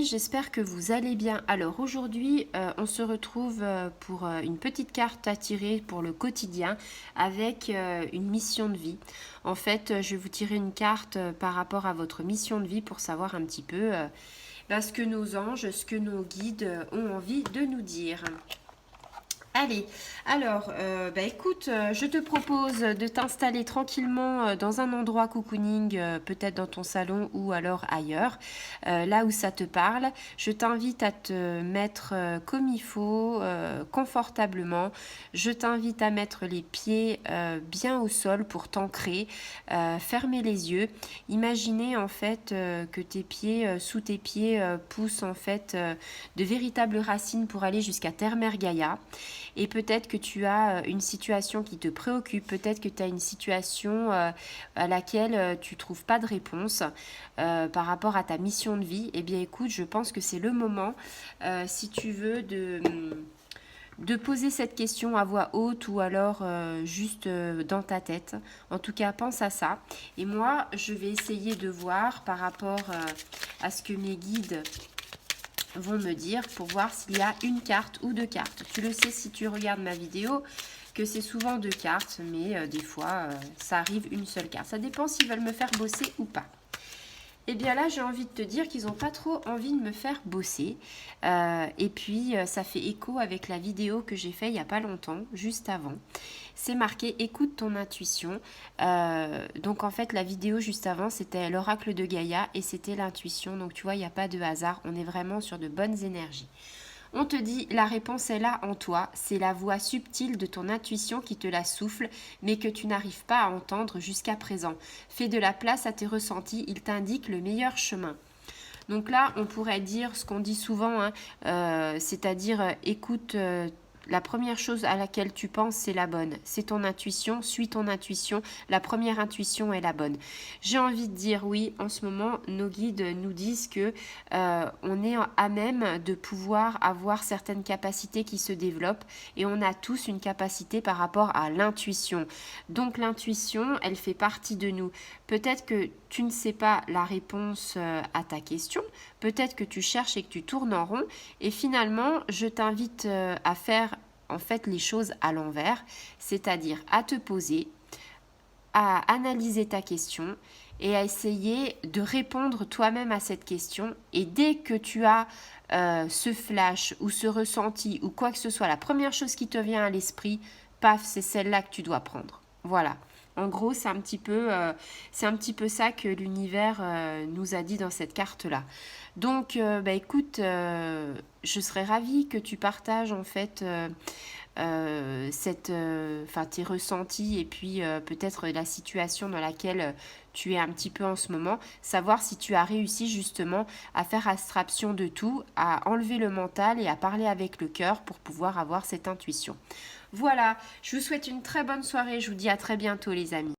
J'espère que vous allez bien. Alors aujourd'hui, on se retrouve pour une petite carte à tirer pour le quotidien avec une mission de vie. En fait, je vais vous tirer une carte par rapport à votre mission de vie pour savoir un petit peu ce que nos anges, ce que nos guides ont envie de nous dire. Allez, alors, écoute, je te propose de t'installer tranquillement dans un endroit cocooning, peut-être dans ton salon ou alors ailleurs, là où ça te parle. Je t'invite à te mettre comme il faut, confortablement. Je t'invite à mettre les pieds bien au sol pour t'ancrer, fermer les yeux. Imaginez en fait que tes pieds, sous tes pieds, poussent en fait de véritables racines pour aller jusqu'à Terre-Mère Gaïa. Et peut-être que tu as une situation qui te préoccupe, peut-être que tu as une situation à laquelle tu ne trouves pas de réponse par rapport à ta mission de vie. Eh bien écoute, je pense que c'est le moment, si tu veux, de poser cette question à voix haute ou alors juste dans ta tête. En tout cas, pense à ça. Et moi, je vais essayer de voir par rapport à ce que mes guides vont me dire pour voir s'il y a une carte ou deux cartes. Tu le sais si tu regardes ma vidéo que c'est souvent deux cartes, mais des fois ça arrive une seule carte. Ça dépend s'ils veulent me faire bosser ou pas. Et bien là, j'ai envie de te dire qu'ils n'ont pas trop envie de me faire bosser. Et puis, ça fait écho avec la vidéo que j'ai fait il n'y a pas longtemps, juste avant. C'est marqué « Écoute ton intuition ». Donc, en fait, la vidéo juste avant, c'était l'oracle de Gaïa et c'était l'intuition. Donc, tu vois, il n'y a pas de hasard. On est vraiment sur de bonnes énergies. On te dit, la réponse est là en toi, c'est la voix subtile de ton intuition qui te la souffle, mais que tu n'arrives pas à entendre jusqu'à présent. Fais de la place à tes ressentis, il t'indique le meilleur chemin. Donc là, on pourrait dire ce qu'on dit souvent, c'est-à-dire écoute, la première chose à laquelle tu penses, c'est la bonne. C'est ton intuition, suis ton intuition. La première intuition est la bonne. J'ai envie de dire oui, en ce moment, nos guides nous disent que on est à même de pouvoir avoir certaines capacités qui se développent et on a tous une capacité par rapport à l'intuition. Donc l'intuition, elle fait partie de nous. Peut-être que tu ne sais pas la réponse à ta question, peut-être que tu cherches et que tu tournes en rond et finalement, je t'invite à faire en fait les choses à l'envers, c'est-à-dire à te poser, à analyser ta question et à essayer de répondre toi-même à cette question. Et dès que tu as ce flash ou ce ressenti ou quoi que ce soit, la première chose qui te vient à l'esprit, paf, c'est celle-là que tu dois prendre. Voilà. En gros, c'est un petit peu ça que l'univers nous a dit dans cette carte-là. Donc, écoute, je serais ravie que tu partages en fait tes ressentis et puis peut-être la situation dans laquelle tu es un petit peu en ce moment, savoir si tu as réussi justement à faire abstraction de tout, à enlever le mental et à parler avec le cœur pour pouvoir avoir cette intuition. Voilà, je vous souhaite une très bonne soirée, je vous dis à très bientôt les amis.